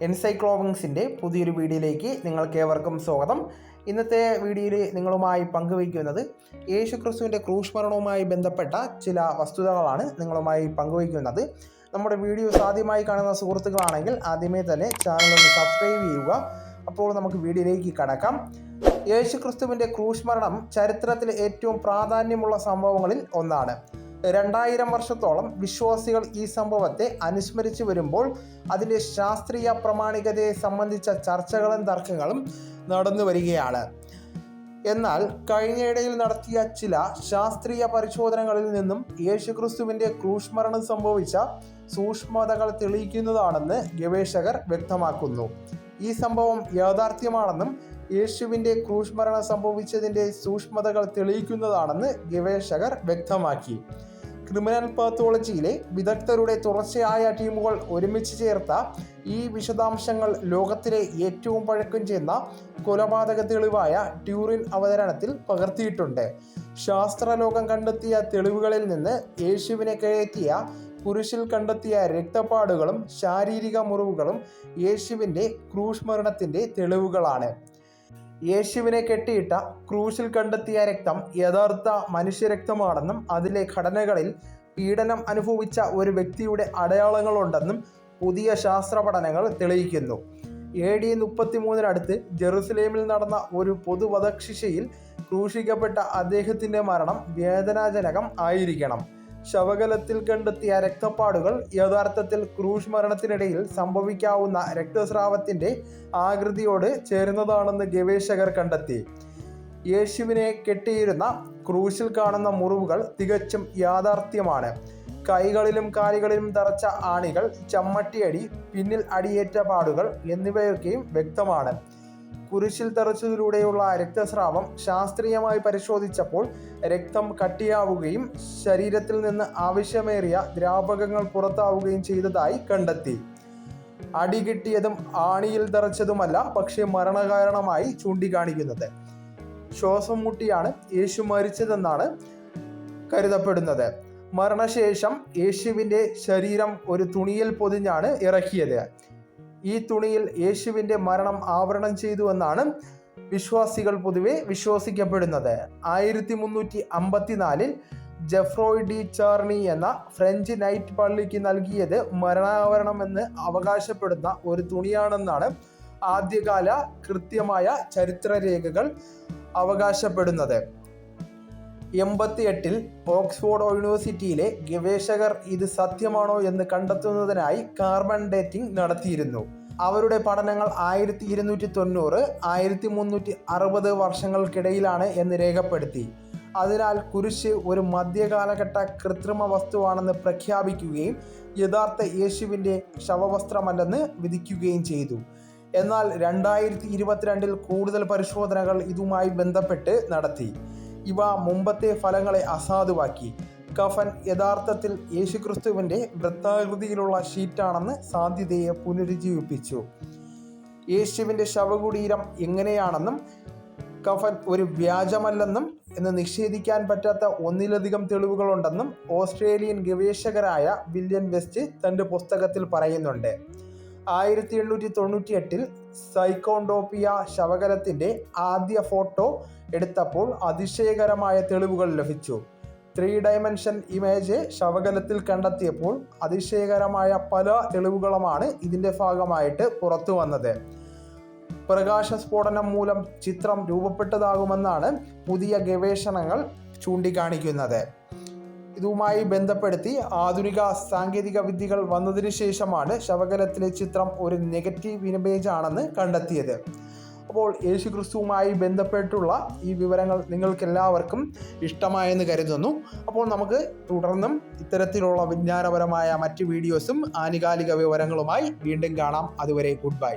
എൻസൈക്ലോവിങ്സിൻ്റെ പുതിയൊരു വീഡിയോയിലേക്ക് നിങ്ങൾക്കേവർക്കും സ്വാഗതം. ഇന്നത്തെ വീഡിയോയിൽ നിങ്ങളുമായി പങ്കുവയ്ക്കുന്നത് യേശുക്രിസ്തുവിൻ്റെ ക്രൂശ് മരണവുമായി ബന്ധപ്പെട്ട ചില വസ്തുതകളാണ് നിങ്ങളുമായി പങ്കുവയ്ക്കുന്നത്. നമ്മുടെ വീഡിയോസ് ആദ്യമായി കാണുന്ന സുഹൃത്തുക്കളാണെങ്കിൽ ആദ്യമേ തന്നെ ചാനൽ ഒന്ന് സബ്സ്ക്രൈബ് ചെയ്യുക. അപ്പോൾ നമുക്ക് വീഡിയോയിലേക്ക് കടക്കാം. യേശുക്രിസ്തുവിൻ്റെ ക്രൂശ് മരണം ചരിത്രത്തിൽ ഏറ്റവും പ്രാധാന്യമുള്ള സംഭവങ്ങളിൽ ഒന്നാണ്. 2000 വർഷത്തോളം വിശ്വാസികൾ ഈ സംഭവത്തെ അനുസ്മരിച്ചു വരുമ്പോൾ അതിൻ്റെ ശാസ്ത്രീയ പ്രാമാണികതയെ സംബന്ധിച്ച ചർച്ചകളും തർക്കങ്ങളും നടന്നു വരികയാണ്. എന്നാൽ കഴിഞ്ഞയിടയിൽ നടത്തിയ ചില ശാസ്ത്രീയ പരിശോധനകളിൽ നിന്നും യേശുക്രിസ്തുവിൻ്റെ ക്രൂശ് മരണം സംഭവിച്ച സൂക്ഷ്മതകൾ തെളിയിക്കുന്നതാണെന്ന് ഗവേഷകർ വ്യക്തമാക്കുന്നു. ഈ സംഭവം യാഥാർത്ഥ്യമാണെന്നും യേശുവിൻ്റെ ക്രൂശ് മരണം സംഭവിച്ചതിൻ്റെ സൂക്ഷ്മതകൾ തെളിയിക്കുന്നതാണെന്ന് ഗവേഷകർ വ്യക്തമാക്കി. ക്രിമിനൽ പാത്തോളജിയിലെ വിദഗ്ധരുടെ തുടർച്ചയായ ടീമുകൾ ഒരുമിച്ച് ചേർത്ത ഈ വിശദാംശങ്ങൾ ലോകത്തിലെ ഏറ്റവും പഴക്കം ചെന്ന കൊലപാതക തെളിവായ ട്യൂറിൻ അവതരണത്തിൽ പകർത്തിയിട്ടുണ്ട്. ശാസ്ത്രലോകം കണ്ടെത്തിയ തെളിവുകളിൽ നിന്ന് യേശുവിനെ കയറ്റിയ കുരിശിൽ കണ്ടെത്തിയ രക്തപ്പാടുകളും ശാരീരിക മുറിവുകളും യേശുവിൻ്റെ ക്രൂശ് മരണത്തിൻ്റെ തെളിവുകളാണ്. യേശുവിനെ കെട്ടിയിട്ട ക്രൂശിൽ കണ്ടെത്തിയ രക്തം യഥാർത്ഥ മനുഷ്യരക്തമാണെന്നും അതിലെ ഘടനകളിൽ പീഡനം അനുഭവിച്ച ഒരു വ്യക്തിയുടെ അടയാളങ്ങളുണ്ടെന്നും പുതിയ ശാസ്ത്ര പഠനങ്ങൾ തെളിയിക്കുന്നു. AD 33 ജെറുസലേമിൽ നടന്ന ഒരു പൊതുവധശിക്ഷയിൽ ക്രൂശിക്കപ്പെട്ട അദ്ദേഹത്തിൻ്റെ മരണം വേദനാജനകം ആയിരിക്കണം. ശവകലത്തിൽ കണ്ടെത്തിയ രക്തപ്പാടുകൾ യഥാർത്ഥത്തിൽ ക്രൂശ് മരണത്തിനിടയിൽ സംഭവിക്കാവുന്ന രക്തസ്രാവത്തിൻ്റെ ആകൃതിയോട് ചേരുന്നതാണെന്ന് ഗവേഷകർ കണ്ടെത്തി. യേശുവിനെ കെട്ടിയിരുന്ന ക്രൂശിൽ കാണുന്ന മുറിവുകൾ തികച്ചും യാഥാർത്ഥ്യമാണ്. കൈകളിലും കാലുകളിലും തറച്ച ആണികൾ, ചമ്മട്ടിയടി, പിന്നിൽ അടിയേറ്റ പാടുകൾ എന്നിവയൊക്കെയും വ്യക്തമാണ്. കുരിശിൽ തറച്ചതിലൂടെയുള്ള രക്തസ്രാവം ശാസ്ത്രീയമായി പരിശോധിച്ചപ്പോൾ രക്തം കട്ടിയാവുകയും ശരീരത്തിൽ നിന്ന് ആവശ്യമേറിയ ദ്രാവകങ്ങൾ പുറത്താവുകയും ചെയ്തതായി കണ്ടെത്തി. അടി കിട്ടിയതും ആണിയിൽ തറച്ചതുമല്ല പക്ഷേ മരണകാരണമായി ചൂണ്ടിക്കാണിക്കുന്നത്. ശ്വാസം മുട്ടിയാണ് യേശു മരിച്ചതെന്നാണ് കരുതപ്പെടുന്നത്. മരണശേഷം യേശുവിൻ്റെ ശരീരം ഒരു തുണിയിൽ പൊതിഞ്ഞാണ് ഇറക്കിയത്. ഈ തുണിയിൽ യേശുവിൻ്റെ മരണം ആവരണം ചെയ്തുവെന്നാണ് വിശ്വാസികൾ പൊതുവെ വിശ്വസിക്കപ്പെടുന്നത്. 1354 ജെഫ്രോയ് ഡി ചാർണി എന്ന ഫ്രഞ്ച് നൈറ്റ് പള്ളിക്ക് നൽകിയത് മരണാവരണമെന്ന് അവകാശപ്പെടുന്ന ഒരു തുണിയാണെന്നാണ് ആദ്യകാല കൃത്യമായ ചരിത്രരേഖകൾ അവകാശപ്പെടുന്നത്. 88 ഓക്സ്ഫോർഡ് യൂണിവേഴ്സിറ്റിയിലെ ഗവേഷകർ ഇത് സത്യമാണോ എന്ന് കണ്ടെത്തുന്നതിനായി കാർബൺ ഡേറ്റിംഗ് നടത്തിയിരുന്നു. അവരുടെ പഠനങ്ങൾ 1290 1360 വർഷങ്ങൾക്കിടയിലാണ് എന്ന് രേഖപ്പെടുത്തി. അതിനാൽ കുരിശ് ഒരു മധ്യകാലഘട്ട കൃത്രിമ വസ്തുവാണെന്ന് പ്രഖ്യാപിക്കുകയും യഥാർത്ഥ യേശുവിൻ്റെ ശവവസ്ത്രമല്ലെന്ന് വിധിക്കുകയും ചെയ്തു. എന്നാൽ 2022 കൂടുതൽ പരിശോധനകൾ ഇതുമായി ബന്ധപ്പെട്ട് നടത്തി. ഇവ മുമ്പത്തെ ഫലങ്ങളെ അസാധുവാക്കി. കഫൻ യഥാർത്ഥത്തിൽ യേശുക്രിസ്തുവിൻ്റെ വൃത്താകൃതിയിലുള്ള ഷീറ്റാണെന്ന് സാധ്യതയെ പുനരുജ്ജീവിപ്പിച്ചു. യേശുവിൻ്റെ ശവകുടീരം എങ്ങനെയാണെന്നും കഫൻ ഒരു വ്യാജമല്ലെന്നും എന്ന് നിഷേധിക്കാൻ പറ്റാത്ത ഒന്നിലധികം തെളിവുകളുണ്ടെന്നും ഓസ്ട്രേലിയൻ ഗവേഷകരായ വില്യം വെസ്റ്റ് തൻ്റെ പുസ്തകത്തിൽ പറയുന്നുണ്ട്. 1898 സൈക്കോണ്ടോപിയ ശവകലത്തിൻ്റെ ആദ്യ ഫോട്ടോ എടുത്തപ്പോൾ അതിശയകരമായ തെളിവുകൾ ലഭിച്ചു. 3 ഡൈമെൻഷൻ ഇമേജ് ശവകലത്തിൽ കണ്ടെത്തിയപ്പോൾ അതിശയകരമായ പല തെളിവുകളുമാണ് ഇതിൻ്റെ ഭാഗമായിട്ട് പുറത്തു വന്നത്. പ്രകാശസ്ഫോടനം മൂലം ചിത്രം രൂപപ്പെട്ടതാകുമെന്നാണ് പുതിയ ഗവേഷണങ്ങൾ ചൂണ്ടിക്കാണിക്കുന്നത്. ഇതുമായി ബന്ധപ്പെടുത്തി ആധുനിക സാങ്കേതിക വിദ്യകൾ വന്നതിന് ശേഷമാണ് ശവകലത്തിലെ ചിത്രം ഒരു നെഗറ്റീവ് ഇമേജ് ആണെന്ന് കണ്ടെത്തിയത്. അപ്പോൾ യേശുക്രിസ്തുവുമായി ബന്ധപ്പെട്ടുള്ള ഈ വിവരങ്ങൾ നിങ്ങൾക്കെല്ലാവർക്കും ഇഷ്ടമായെന്ന് കരുതുന്നു. അപ്പോൾ നമുക്ക് തുടർന്നും ഇത്തരത്തിലുള്ള വിജ്ഞാനപരമായ മറ്റ് വീഡിയോസും ആനുകാലിക വിവരങ്ങളുമായി വീണ്ടും കാണാം. അതുവരെ ഗുഡ് ബൈ.